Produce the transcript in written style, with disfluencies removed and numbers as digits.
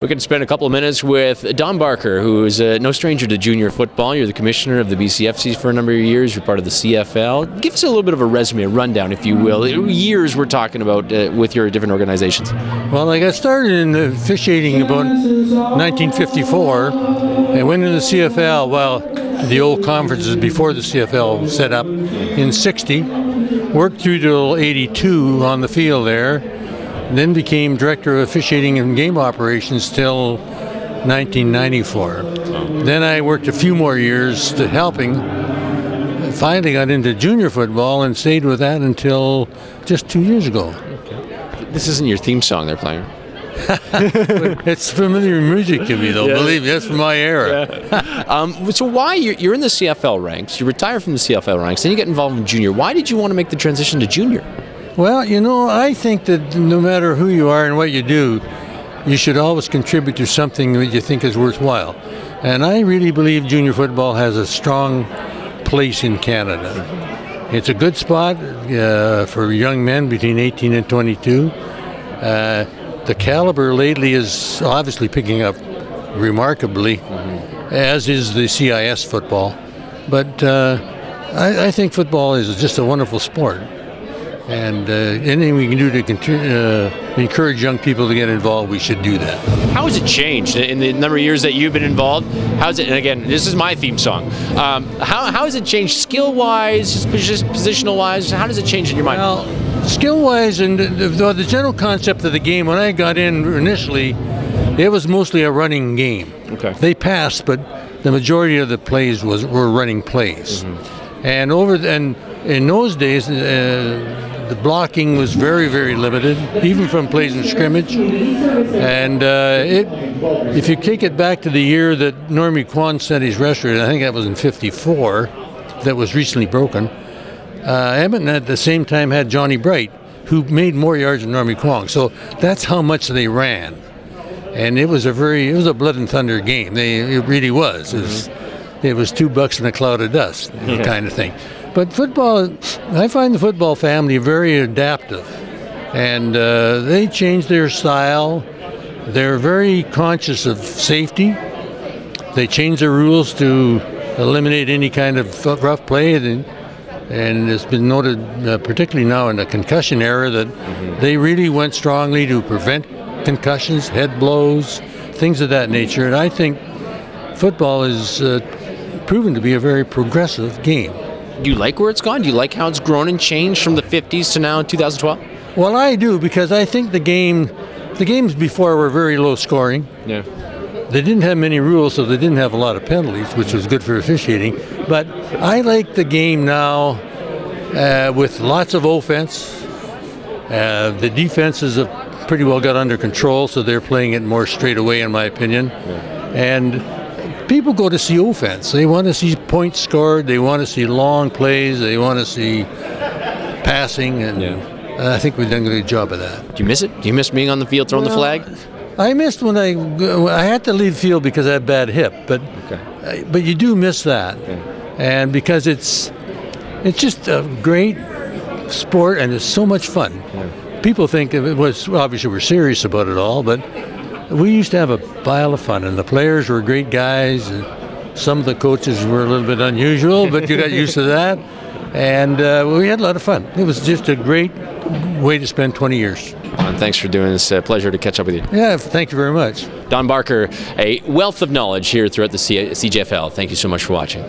We're going to spend a couple of minutes with Don Barker, who is no stranger to junior football. You're the commissioner of the BCFCs for a number of years. You're part of the CFL. Give us a little bit of a resume, a rundown, if you will. Years we're talking about with your different organizations. Well, I got started in officiating about 1954. I went into the CFL, well, the old conferences before the CFL was set up, in 60. Worked through till 82 on the field there. Then became director of officiating and game operations till 1994. Then I worked a few more years to helping. Finally got into junior football and stayed with that until just 2 years ago. Okay. This isn't your theme song they're playing. It's familiar music to me, though. Yeah. Believe me, that's from my era. Yeah. So why you're in the CFL ranks? You retire from the CFL ranks, then you get involved in junior. Why did you want to make the transition to junior? Well, you know, I think that no matter who you are and what you do, you should always contribute to something that you think is worthwhile. And I really believe junior football has a strong place in Canada. It's a good spot for young men between 18 and 22. The caliber lately is obviously picking up remarkably, as is the CIS football. But I think football is just a wonderful sport. And anything we can do to encourage young people to get involved, we should do that. How has it changed in the number of years that you've been involved? How's it? And again, this is my theme song. How has it changed skill-wise, just positional-wise? How does it change in your mind? Well, skill-wise, and the general concept of the game, when I got in initially, it was mostly a running game. Okay. They passed, but the majority of the plays were running plays. And in those days, the blocking was very, very limited, even from plays in scrimmage. And if you take it back to the year that Normie Kwan set his record, I think that was in '54, that was recently broken. Edmonton at the same time had Johnny Bright, who made more yards than Normie Kwan. So that's how much they ran. And it was a blood and thunder game. It really was. It was $2 in a cloud of dust, kind of thing. But football, I find the football family very adaptive, and they change their style. They're very conscious of safety. They change their rules to eliminate any kind of rough play, and it's been noted, particularly now in the concussion era, that they really went strongly to prevent concussions, head blows, things of that nature. And I think football is proven to be a very progressive game. Do you like where it's gone? Do you like how it's grown and changed from the 50s to now 2012? Well, I do, because I think the games before were very low scoring. Yeah. They didn't have many rules, so they didn't have a lot of penalties, which was good for officiating. But I like the game now with lots of offense. The defenses have pretty well got under control, so they're playing it more straight away, in my opinion. Yeah. And people go to see offense. They want to see points scored. They want to see long plays. They want to see passing, and I think we've done a good job of that. Do you miss it? Do you miss being on the field throwing the flag? I missed when I had to leave the field because I had a bad hip, but you do miss that, and because it's just a great sport and it's so much fun. Yeah. People think it was obviously we're serious about it all, but we used to have a pile of fun, and the players were great guys. And some of the coaches were a little bit unusual, but you got used to that. And we had a lot of fun. It was just a great way to spend 20 years. Thanks for doing this. Pleasure to catch up with you. Yeah, thank you very much. Don Barker, a wealth of knowledge here throughout the CJFL. Thank you so much for watching.